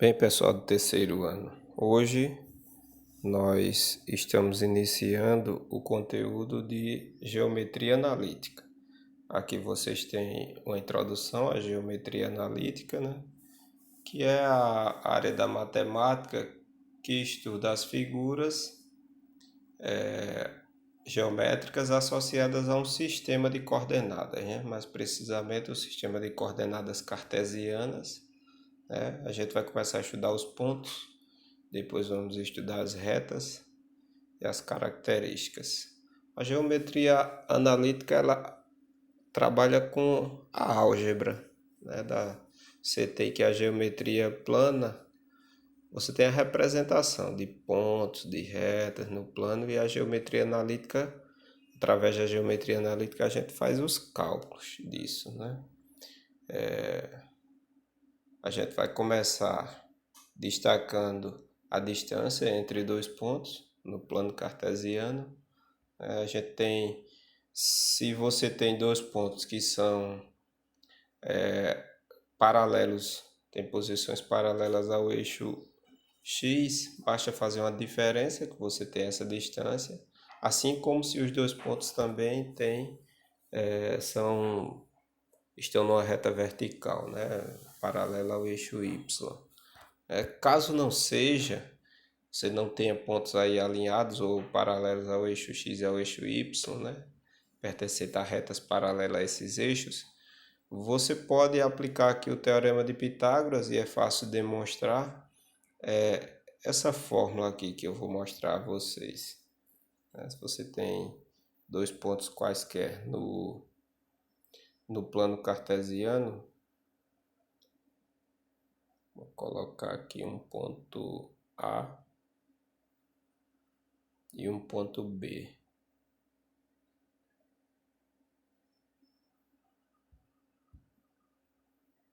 Bem, pessoal do terceiro ano, hoje nós estamos iniciando o conteúdo de geometria analítica. Aqui vocês têm uma introdução à geometria analítica, né? Que é a área da matemática que estuda as figuras geométricas associadas a um sistema de coordenadas, né? Mais precisamente o sistema de coordenadas cartesianas, né? A gente vai começar a estudar os pontos. Depois vamos estudar as retas e as características. A geometria analítica ela trabalha com a álgebra, né? Você tem que a geometria plana, você tem a representação de pontos, de retas no plano, e a geometria analítica, através da geometria analítica a gente faz os cálculos disso, né? A gente vai começar destacando a distância entre dois pontos no plano cartesiano. A gente tem, se você tem dois pontos que são paralelos, tem posições paralelas ao eixo X, basta fazer uma diferença que você tem essa distância, assim como se os dois pontos também estão numa reta vertical, né, paralela ao eixo Y. Caso não seja, você não tenha pontos aí alinhados ou paralelos ao eixo X e ao eixo Y, né? Pertencente a retas paralelas a esses eixos, você pode aplicar aqui o teorema de Pitágoras e é fácil demonstrar essa fórmula aqui que eu vou mostrar a vocês. Se você tem dois pontos quaisquer no plano cartesiano, vou colocar aqui um ponto A e um ponto B.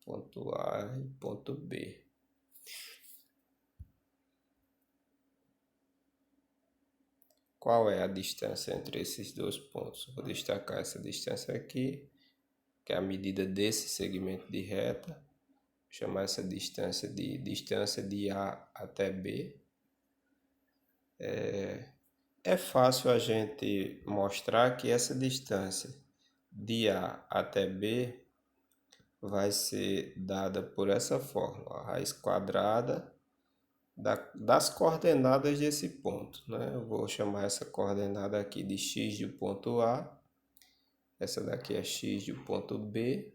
Ponto A e ponto B. Qual é a distância entre esses dois pontos? Vou destacar essa distância aqui, que é a medida desse segmento de reta. Vou chamar essa distância de A até B. É fácil a gente mostrar que essa distância de A até B vai ser dada por essa fórmula, a raiz quadrada das coordenadas desse ponto, né? Eu vou chamar essa coordenada aqui de x do ponto A, essa daqui é x do ponto B,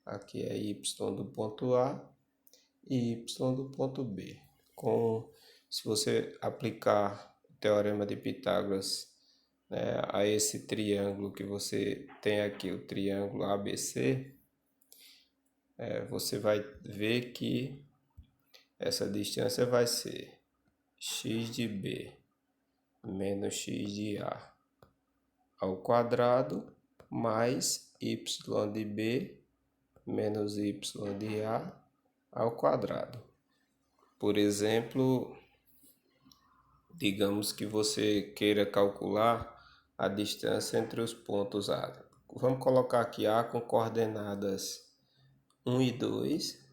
aqui é y do ponto A e y do ponto B. Se você aplicar o teorema de Pitágoras, né, a esse triângulo que você tem aqui, o triângulo ABC, você vai ver que essa distância vai ser x de B menos x de A ao quadrado mais y de B menos y de A ao quadrado. Por exemplo, digamos que você queira calcular a distância entre os pontos A. Vamos colocar aqui A com coordenadas 1 e 2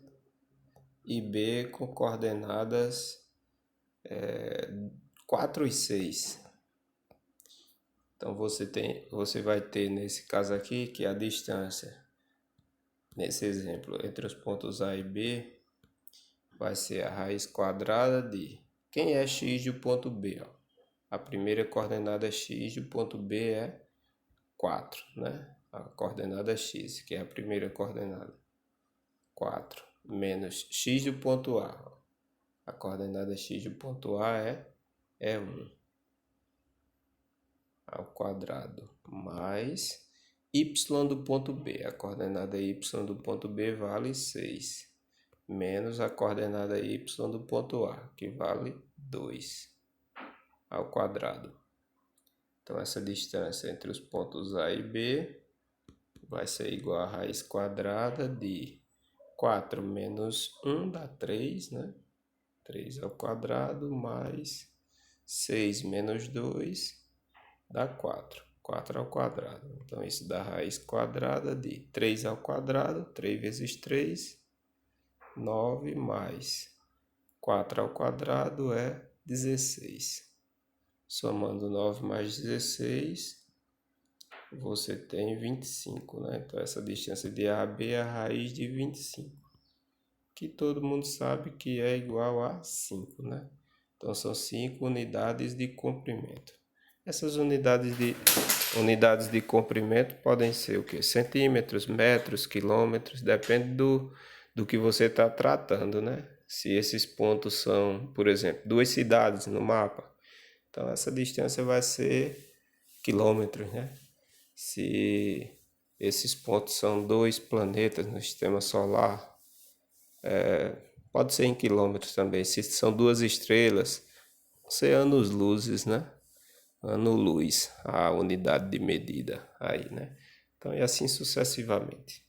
e B com coordenadas 4 e 6. Então você vai ter nesse caso aqui que a distância, nesse exemplo, entre os pontos A e B vai ser a raiz quadrada de quem é x do ponto B. Ó. A primeira coordenada x do ponto B é 4, né? A coordenada x, que é a primeira coordenada. 4 menos x do ponto A. Ó. A coordenada x do ponto A é 1 ao quadrado mais y do ponto B. A coordenada y do ponto B vale 6 menos a coordenada y do ponto A, que vale 2 ao quadrado. Então, essa distância entre os pontos A e B vai ser igual a raiz quadrada de 4 menos 1 dá 3, né? 3 ao quadrado mais 6 menos 2 dá 4. 4 ao quadrado. Então, isso dá raiz quadrada de 3 ao quadrado. 3 vezes 3 9 mais 4 ao quadrado é 16. Somando 9 mais 16, você tem 25, né? Então, essa distância de A a B é a raiz de 25, que todo mundo sabe que é igual a 5, né? Então, são 5 unidades de comprimento. Essas unidades de comprimento podem ser o quê? Centímetros, metros, quilômetros, depende do que você está tratando, né? Se esses pontos são, por exemplo, 2 cidades no mapa, então essa distância vai ser quilômetros, né? Se esses pontos são 2 planetas no sistema solar, pode ser em quilômetros também. Se são 2 estrelas, vão ser anos-luzes, né? Ano-luz, a unidade de medida aí, né? Então, e assim sucessivamente.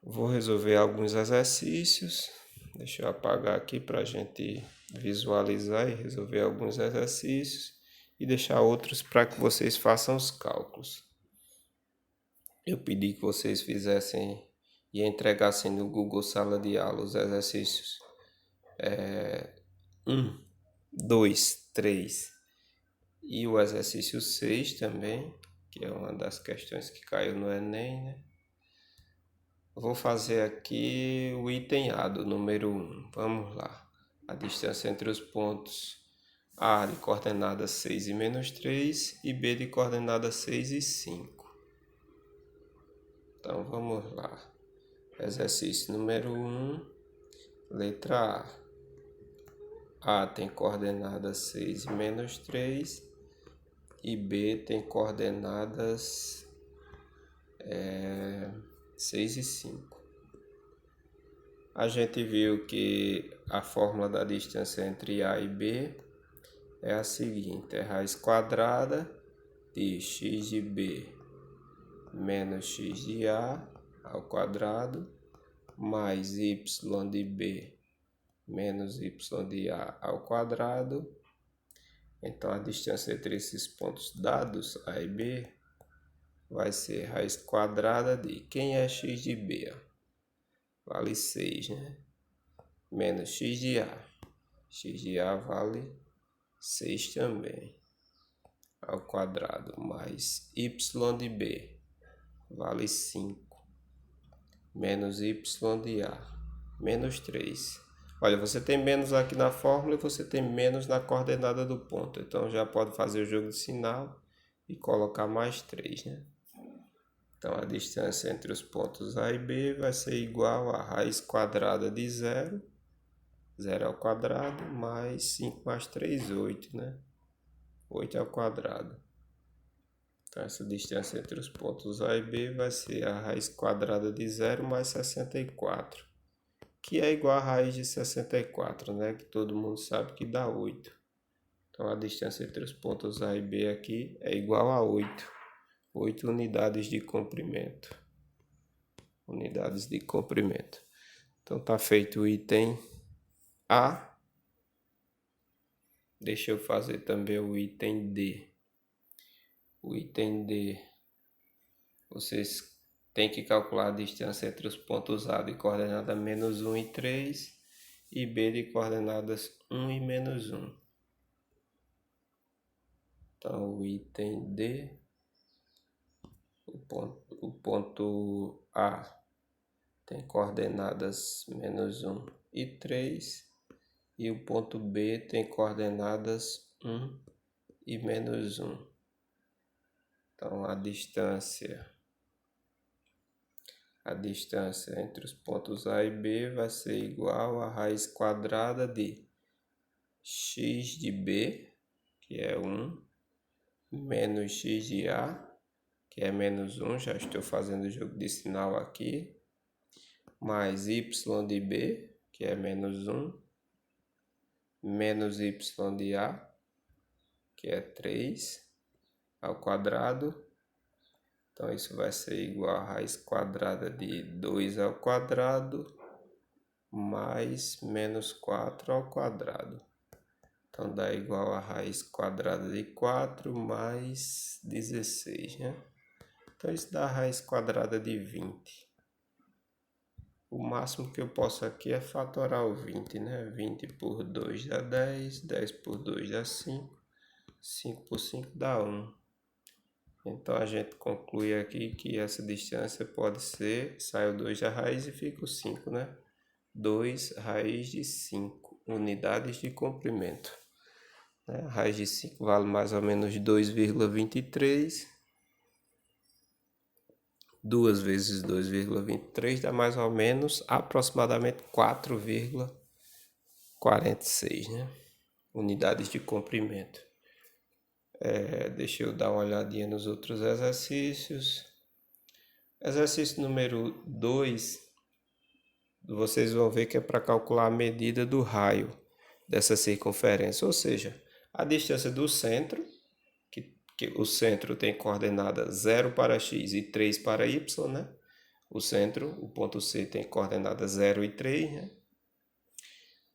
Vou resolver alguns exercícios. Deixa eu apagar aqui para a gente visualizar e resolver alguns exercícios e deixar outros para que vocês façam os cálculos. Eu pedi que vocês fizessem e entregassem no Google Sala de Aula os exercícios 1, 2, 3 e o exercício 6 também, que é uma das questões que caiu no Enem, né? Vou fazer aqui o item A do número 1. Vamos lá. A distância entre os pontos A de coordenadas 6 e menos 3 e B de coordenadas 6 e 5. Então vamos lá. Exercício número 1, letra A. A tem coordenadas 6 e menos 3 e B tem coordenadas 6 e 5. A gente viu que a fórmula da distância entre A e B é a seguinte: é raiz quadrada de x de B menos x de A ao quadrado mais y de B menos y de A ao quadrado. Então, a distância entre esses pontos dados, A e B, vai ser raiz quadrada de quem é x de B? Vale 6, né? Menos x de A. X de A vale 6 também, ao quadrado, mais y de B, vale 5, menos y de A, menos 3. Olha, você tem menos aqui na fórmula e você tem menos na coordenada do ponto. Então, já pode fazer o jogo de sinal e colocar mais 3, né? Então, a distância entre os pontos A e B vai ser igual a raiz quadrada de 0, 0 ao quadrado, mais 5 mais 3, 8, né? 8 ao quadrado. Então, essa distância entre os pontos A e B vai ser a raiz quadrada de 0 mais 64, que é igual a raiz de 64, né? Que todo mundo sabe que dá 8. Então, a distância entre os pontos A e B aqui é igual a 8. 8 unidades de comprimento. Unidades de comprimento. Então, tá feito o item A. Deixa eu fazer também o item D. O item D, vocês têm que calcular a distância entre os pontos A de coordenada menos 1 e 3 e B de coordenadas 1 e menos 1. Então, o item D, o ponto A tem coordenadas menos 1 e 3 e o ponto B tem coordenadas 1 e menos 1. Então, a distância entre os pontos A e B vai ser igual a raiz quadrada de x de B, que é 1, menos x de A, que é menos 1, já estou fazendo o jogo de sinal aqui, mais y de B, que é menos 1, menos y de A, que é 3, ao quadrado. Então, isso vai ser igual a raiz quadrada de 2 ao quadrado mais menos 4 ao quadrado. Então, dá igual a raiz quadrada de 4 mais 16, né? Então, isso dá a raiz quadrada de 20. O máximo que eu posso aqui é fatorar o 20, né? 20 por 2 dá 10, 10 por 2 dá 5, 5 por 5 dá 1. Então a gente conclui aqui que essa distância pode ser, sai o 2 da raiz e fica o 5, né? 2 raiz de 5 unidades de comprimento. Né? A raiz de 5 vale mais ou menos 2,23. 2 vezes 2,23 dá mais ou menos aproximadamente 4,46, né? Unidades de comprimento. Deixa eu dar uma olhadinha nos outros exercícios. Exercício número 2, vocês vão ver que é para calcular a medida do raio dessa circunferência, ou seja, a distância do centro, que o centro tem coordenada 0 para x e 3 para y, né? O centro, o ponto C, tem coordenadas 0 e 3, né?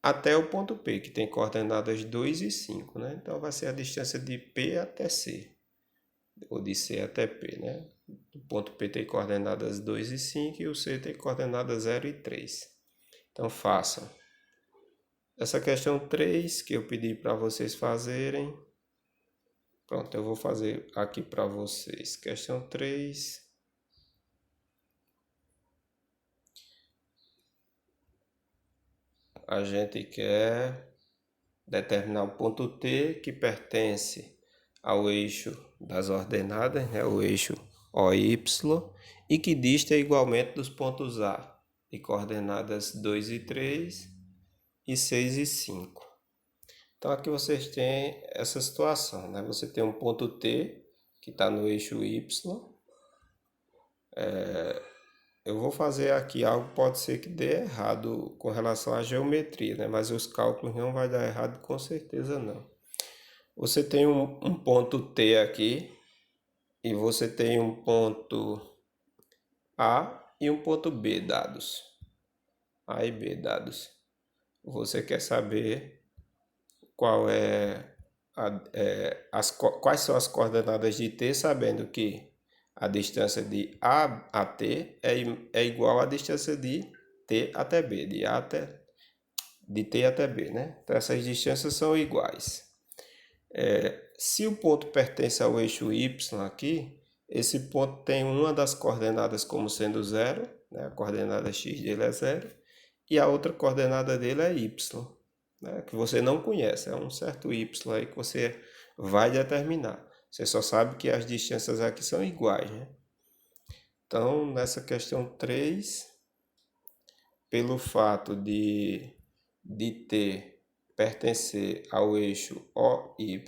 Até o ponto P, que tem coordenadas 2 e 5, né? Então vai ser a distância de P até C, ou de C até P, né? O ponto P tem coordenadas 2 e 5 e o C tem coordenadas 0 e 3. Então façam. Essa questão 3 que eu pedi para vocês fazerem. Pronto, eu vou fazer aqui para vocês. Questão 3. A gente quer determinar o ponto T que pertence ao eixo das ordenadas, né, o eixo OY, e que dista igualmente dos pontos A, de coordenadas 2 e 3 e 6 e 5. Então aqui vocês têm essa situação, né? Você tem um ponto T que está no eixo Y. Eu vou fazer aqui algo que pode ser que dê errado com relação à geometria, né? Mas os cálculos não vai dar errado com certeza não. Você tem um ponto T aqui e você tem um ponto A e um ponto B dados. A e B dados. Você quer saber qual quais são as coordenadas de T, sabendo que a distância de A a T é igual à distância de T até B, de T até B, né? Então essas distâncias são iguais. Se o ponto pertence ao eixo Y aqui, esse ponto tem uma das coordenadas como sendo zero, né? A coordenada x dele é zero, e a outra coordenada dele é y, né? Que você não conhece, é um certo y aí que você vai determinar. Você só sabe que as distâncias aqui são iguais, né? Então, nessa questão 3, pelo fato de T pertencer ao eixo OY,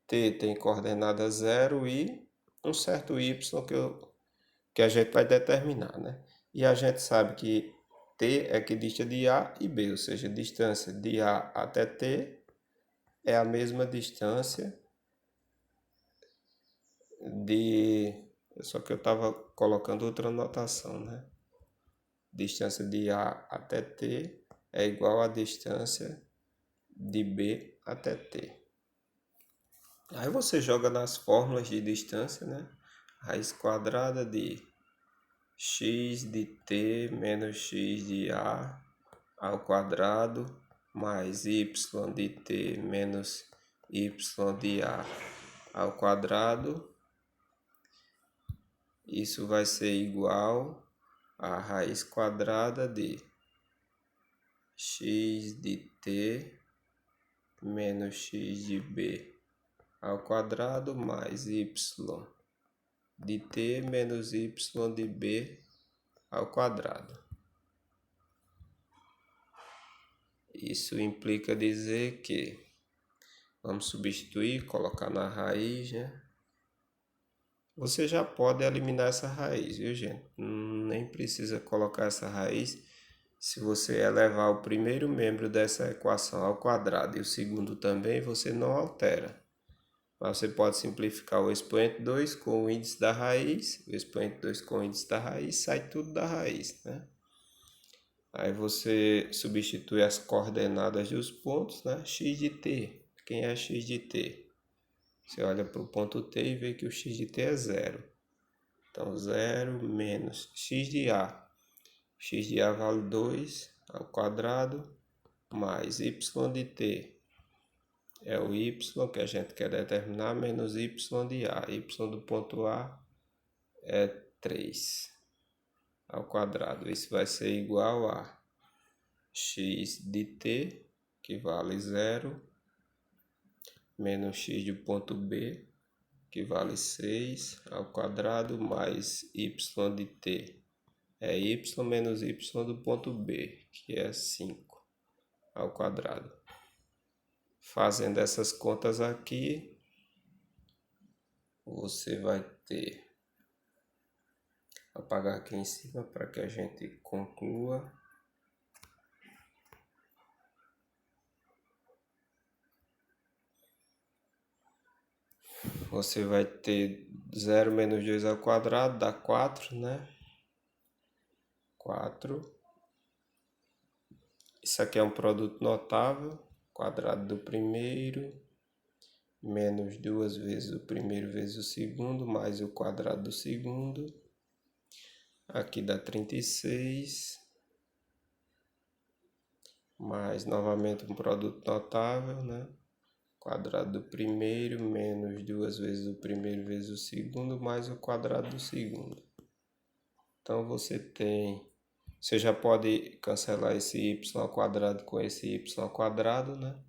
T tem coordenada 0 e um certo y que a gente vai determinar, né? E a gente sabe que T é que dista de A e B, ou seja, a distância de A até T é a mesma distância de... Só que eu estava colocando outra notação, né? Distância de A até T é igual à distância de B até T. Aí você joga nas fórmulas de distância, né? Raiz quadrada de x de t menos x de a ao quadrado mais y de t menos y de a ao quadrado. Isso vai ser igual a raiz quadrada de x de t menos x de b ao quadrado mais y de t menos y de b ao quadrado. Isso implica dizer que vamos substituir, colocar na raiz, né? Você já pode eliminar essa raiz, viu, gente? Nem precisa colocar essa raiz. Se você elevar o primeiro membro dessa equação ao quadrado e o segundo também, você não altera. Mas você pode simplificar o expoente 2 com o índice da raiz. O expoente 2 com o índice da raiz, sai tudo da raiz, né? Aí você substitui as coordenadas dos pontos, né? X de t. Quem é x de t? Você olha para o ponto T e vê que o x de t é zero. Então, 0 menos x de a. x de A vale 2 ao quadrado, mais y de t é o y que a gente quer determinar, menos y de A. Y do ponto A é 3 ao quadrado. Isso vai ser igual a x de t, que vale 0, menos x do ponto B, que vale 6 ao quadrado, mais y de t é y menos y do ponto B, que é 5 ao quadrado. Fazendo essas contas aqui, você vai ter, vou apagar aqui em cima para que a gente conclua. Você vai ter 0 menos 2 ao quadrado, dá 4, né? 4. Isso aqui é um produto notável, quadrado do primeiro, menos 2 vezes o primeiro vezes o segundo, mais o quadrado do segundo. Aqui dá 36, mais novamente um produto notável, né? Quadrado do primeiro, menos 2 vezes o primeiro vezes o segundo, mais o quadrado do segundo. Então você já pode cancelar esse y ao quadrado com esse y ao quadrado, né?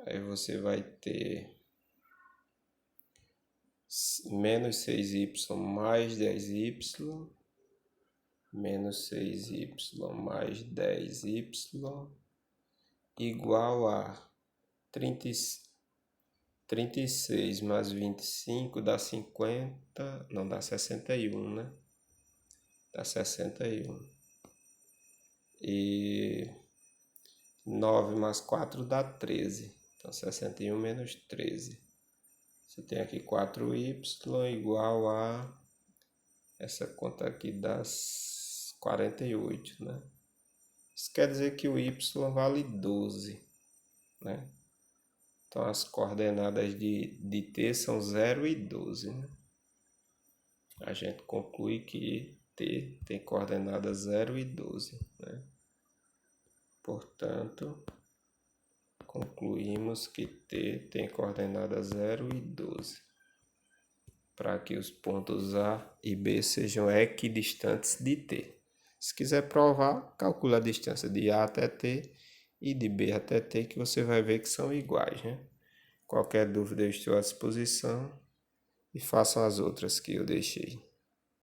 Aí você vai ter menos 6y mais 10y, menos 6y mais 10y, igual a 36 mais 25 dá 50, não, dá 61, né? Dá 61. E 9 mais 4 dá 13. Então, 61 menos 13. Você tem aqui 4y igual a... Essa conta aqui dá 48, né? Isso quer dizer que o y vale 12, né? Então, as coordenadas de t são 0 e 12, né? A gente conclui que t tem coordenadas 0 e 12, né? Portanto, concluímos que t tem coordenadas 0 e 12. Para que os pontos A e B sejam equidistantes de t. Se quiser provar, calcula a distância de A até t e de B até t, que você vai ver que são iguais, né? Qualquer dúvida eu estou à disposição e façam as outras que eu deixei.